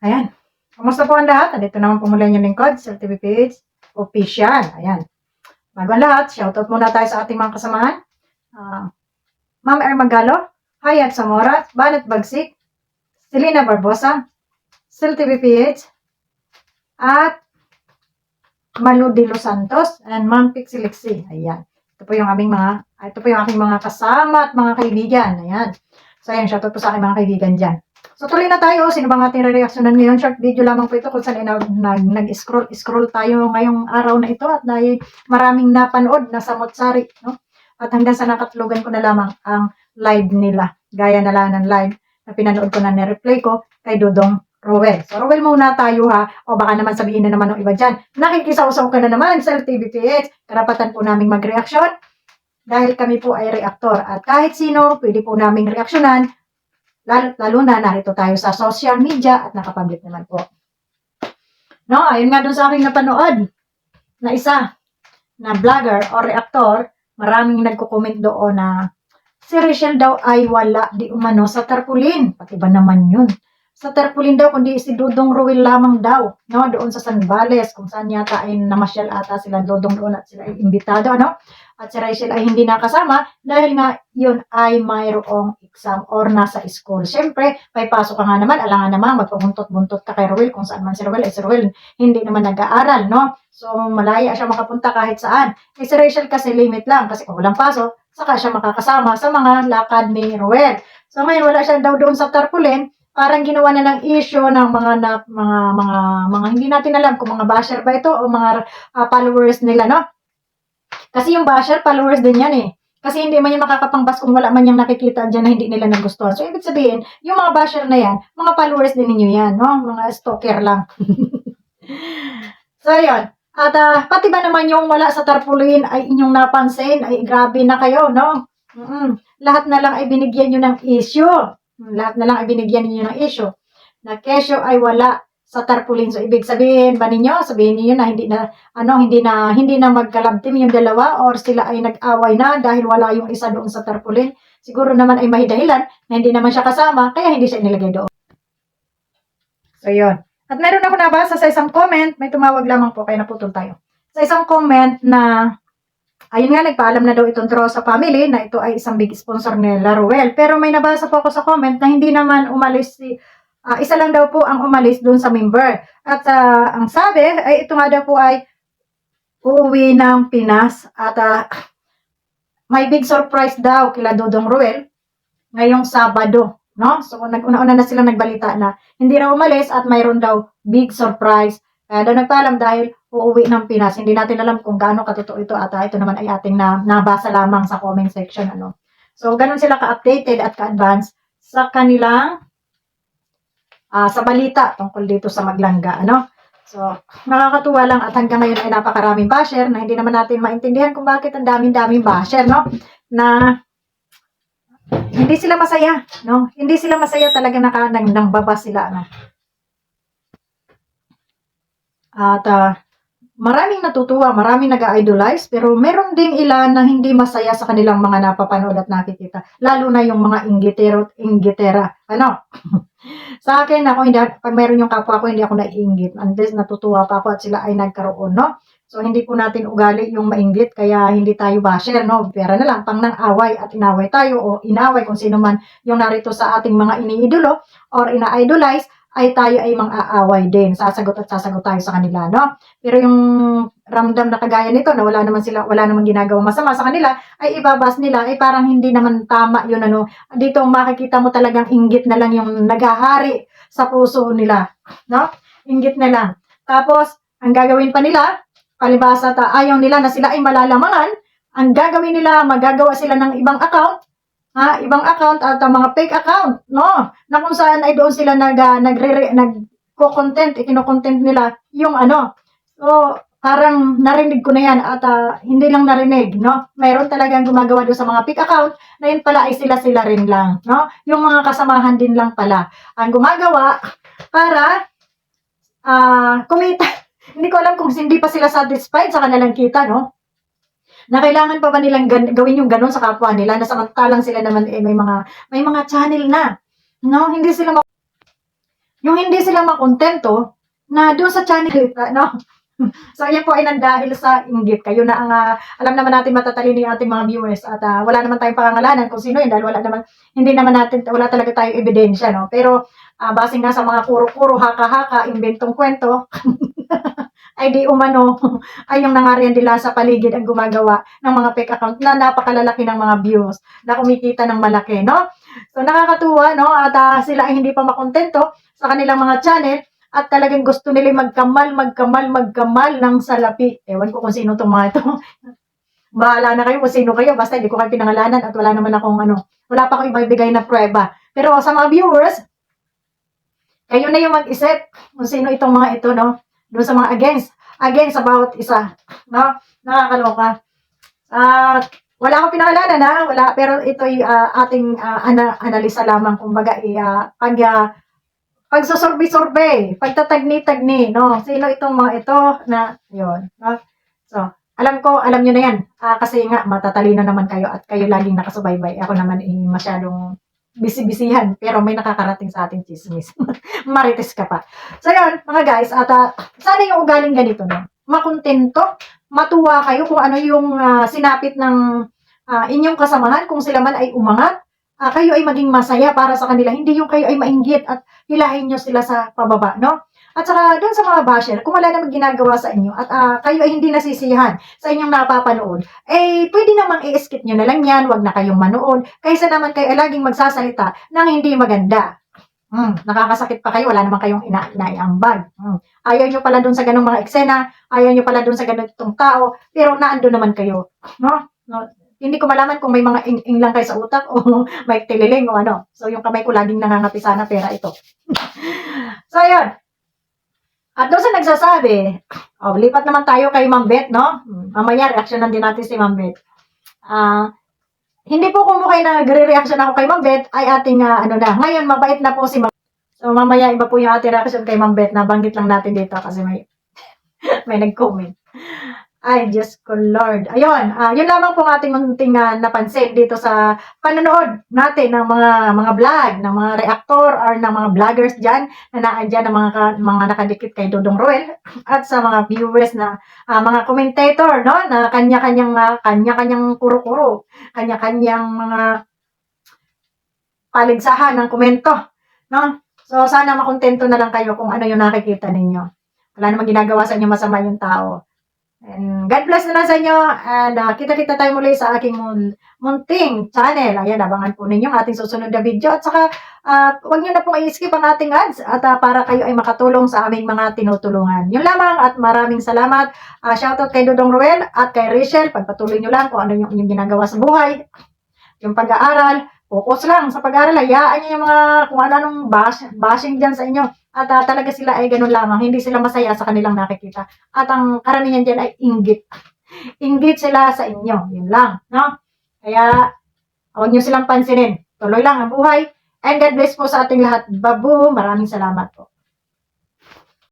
Ayan. Kumusta po ang lahat? Dito naman po muli yung lingkod sa TVPH Official. Ayan. Bago ang lahat, shoutout muna tayo sa ating mga kasamahan. Ma'am Magalo, Hayat Zamora, Banat Bagsik, Selena Barbosa, Sil TVPH, at Malu de Los Santos, and Ma'am Pixie Lexi. Ayan. Ito po yung aking mga kasama at mga kaibigan. Ayan. So, ayan, shoutout po sa aking mga kaibigan dyan. So, tuloy na tayo. Sino bang ating re-reactionan ngayon? Short video lamang po ito kung saan nag-scroll tayo ngayong araw na ito at dahil maraming napanood na samot-sari, no? At hanggang sa nakatulugan ko na lamang ang live nila. Gaya na lang ng live na pinanood ko na ni-replay ko kay Dodong Roel. So, Roel muna tayo ha. O baka naman sabihin na naman ng iba dyan. Nakikisaw-saw ka na naman sa TVPH. Karapatan po naming mag-reaction dahil kami po ay reaktor. At kahit sino, pwede po naming reaksyonan. Lalo na narito tayo sa social media at nakapublic naman po. No, ayun nga doon sa aking napanood na isa na vlogger o reaktor, maraming nagko-comment doon na si Rachel daw ay wala di umano sa tarpaulin. Pati ba naman yun? Sa tarpaulin daw, kundi si Dodong Roel lamang daw. No? Doon sa San Vales, kung saan yata ay namasyal ata sila Dodong doon at sila ay imbitado. Ano? At si Rachel ay hindi nakasama dahil nga yun ay mayroong exam or nasa school. Siyempre, may pasok ka nga naman, alangan naman, magpabuntot-buntot ka kay Roel kung saan man si Roel. Si Roel hindi naman nag-aaral, no? So, malaya siya makapunta kahit saan. Si Rachel kasi limit lang kasi kung walang pasok, saka siya makakasama sa mga lakad ni Roel. So, ngayon wala siya daw doon sa tarpaulin. Parang ginawa na ng issue ng mga hindi natin alam kung mga basher ba ito o mga followers nila, no? Kasi yung basher, followers din yan eh. Kasi hindi man yung makakapangbas kung wala man yung nakikita dyan na hindi nila nagustuhan. So, ibig sabihin, yung mga basher na yan, mga followers din ninyo yan, no? Mga stalker lang. So, yun. At pati ba naman yung wala sa tarpaulin ay inyong napansin, ay grabe na kayo, no? Lahat na lang ay binigyan nyo ng issue. Lahat na lang ay binigyan niyo ng issue. Na kesyo ay wala sa tarpaulin. So, ibig sabihin ba ninyo? Sabihin niyo na hindi na magka-love team yung dalawa or sila ay nag-away na dahil wala yung isa doon sa tarpaulin. Siguro naman ay may dahilan na hindi naman siya kasama kaya hindi siya inilagay doon. So, yun. At meron ako nabasa sa isang comment, may tumawag lamang po kaya naputol tayo. Sa isang comment na ayun nga, nagpaalam na daw itong Trosa family na ito ay isang big sponsor ni Roel. Pero may nabasa po ako sa comment na hindi naman umalis isa lang daw po ang umalis doon sa member. At ang sabi ay ito nga daw po ay uuwi ng Pinas. At may big surprise daw kila Dodong Roel ngayong Sabado. No? So nag-una-una na sila nagbalita na hindi na umalis at mayroon daw big surprise. Kaya daw nagpaalam dahil uuwi ng Pinas. Hindi natin alam kung gaano katotoo ito at ito naman ay ating nabasa lamang sa comment section. Ano? So, ganun sila ka-updated at ka-advance sa kanilang sa balita tungkol dito sa Maglangga. Ano? So, nakakatuwa lang at hanggang ngayon ay napakaraming basher na hindi naman natin maintindihan kung bakit ang daming basher, no? Na hindi sila masaya, no? Hindi sila masaya talaga nang babas sila, no? At maraming natutuwa, maraming nag-idolize, pero meron ding ilan na hindi masaya sa kanilang mga napapanood at nakikita. Lalo na yung mga inggitera. Ano? Sa akin, pag meron yung kapwa ko, hindi ako naiinggit. Unless natutuwa pa ako at sila ay nagkaroon, no? So, hindi po natin ugali yung mainggit, kaya hindi tayo basher, no? Pera na lang, pang nang away at inaway tayo o inaway kung sino man yung narito sa ating mga iniidolo or ina-idolize, ay tayo ay mang-aaway din. Sasagot tayo sa kanila, no? Pero yung ramdam na kagaya nito na wala naman ginagawang masama sa kanila, ay ibabas nila, ay parang hindi naman tama yun, ano. Dito makikita mo talagang inggit na lang yung naghahari sa puso nila, no? Inggit na lang. Tapos, ang gagawin pa nila, palibasa ayaw nila na sila ay malalamangan, ang gagawin nila, magagawa sila ng ibang account, ibang account at mga fake account, no? Na kung saan ay doon sila nagko-content, ikino-content nila yung ano. So, parang narinig ko na yan at hindi lang narinig, no? Mayroon talagang gumagawa doon sa mga fake account na yun pala ay sila rin lang, no? Yung mga kasamahan din lang pala ang gumagawa para kumita. Hindi ko alam kung hindi pa sila satisfied sa kanilang kita, no? Na kailangan pa ba nilang gawin yung ganun sa kapwa nila na samantalang sila naman may mga channel na, no? Yung hindi sila makontento na doon sa channel, no? So, yan po ay nandahil sa inggit. Kayo na ang, alam naman natin matatalino yung ating mga viewers at wala naman tayong pangangalanan kung sino yun dahil hindi naman natin, wala talaga tayong ebidensya, no? Pero, base nga sa mga kuro-kuro, haka-haka, inventong kwento, ay di umano, ay yung nangarian nila sa paligid ang gumagawa ng mga fake account na napakalalaki ng mga views, na kumikita ng malaki, no? So, nakakatuwa, no? At sila ay hindi pa makontento sa kanilang mga channel at talagang gusto nila magkamal ng salapi. Ewan ko kung sino itong mga ito. Bahala na kayo kung sino kayo. Basta hindi ko kayo pinangalanan at wala naman akong wala pa akong ibibigay na prueba. Pero sa mga viewers, kayo na yung mag-isip kung sino itong mga ito, no? Doon sa mga against about isa, no? Nakakaloka. Wala akong pinangalanan, wala. Pero ito'y ating analisa lamang. Kumbaga, pagsusurvey-survey, pagtatagni-tagni, no? Sino itong mga ito na, yun, no? So, alam nyo na yan. Kasi nga, matatalino naman kayo at kayo laging nakasubaybay. Ako naman masyadong bisi-bisihan, pero may nakakarating sa ating chismis. Marites ka pa. So, yun, mga guys, at sana yung ugaling ganito, no? Makontento, matuwa kayo kung ano yung sinapit ng inyong kasamahan, kung sila man ay umangat, kayo ay maging masaya para sa kanila. Hindi yung kayo ay mainggit at hilahin nyo sila sa pababa, no? At saka doon sa mga basher, kung wala namang ginagawa sa inyo at kayo ay hindi nasisiyahan sa inyong napapanood, pwede namang i-skip nyo na lang yan, wag na kayong manood, kaysa naman kayo ay laging magsasalita ng hindi maganda. Nakakasakit pa kayo, wala naman kayong inaiambag. Ayaw nyo pala doon sa ganong mga eksena, ayaw nyo pala doon sa ganitong tao, pero naando naman kayo, no? Hindi ko malaman kung may mga ing lang kayo sa utak o may tililing o ano. So, yung kamay ko laging nangangati sana pera ito. So, yun. At doon sa nagsasabi, lipat naman tayo kay Ma'am Beth, no? Mamaya, reaksyonan din natin si Ma'am Beth. Hindi po kung mukha nagre-reaction ako kay Ma'am Beth, ay ating, ngayon, mabait na po si Ma'am. So, mamaya, iba po yung ating reaction kay Ma'am Beth, nabanggit lang natin dito kasi may nag-comment. Ay, Diyos ko, Lord. Ayun, yun lamang po ating munting napansin dito sa panonood natin ng mga vlog, ng mga reactor or ng mga vloggers dyan na naandyan ng mga nakadikit kay Dodong Roel at sa mga viewers na mga commentator, no? Na kanya-kanyang kuro-kuro, kanya-kanyang mga paligsahan ng komento, no? So, sana makontento na lang kayo kung ano yung nakikita ninyo. Wala namang ginagawa sa inyo masama yung tao. And God bless na lang sa inyo. And kita-kita tayo muli sa aking munting channel. Ayan, abangan po ninyo ang ating susunod na video. At saka, huwag nyo na pong i-skip ang ating ads at para kayo ay makatulong sa aming mga tinutulungan. Yun lamang at maraming salamat. Shoutout kay Dodong Roel at kay Rachel. Pagpatuloy nyo lang kung ano yung inyong ginagawa sa buhay. Yung pag-aaral. Focus lang sa pag-aaral. Hayaan nyo yung mga kung ano-anong bashing dyan sa inyo. At talaga sila ay ganun lamang. Hindi sila masaya sa kanilang nakikita. At ang karamihan dyan ay inggit. Inggit sila sa inyo. Yun lang. No? Kaya, huwag nyo silang pansinin. Tuloy lang ang buhay. And God bless po sa ating lahat. Babu, maraming salamat po.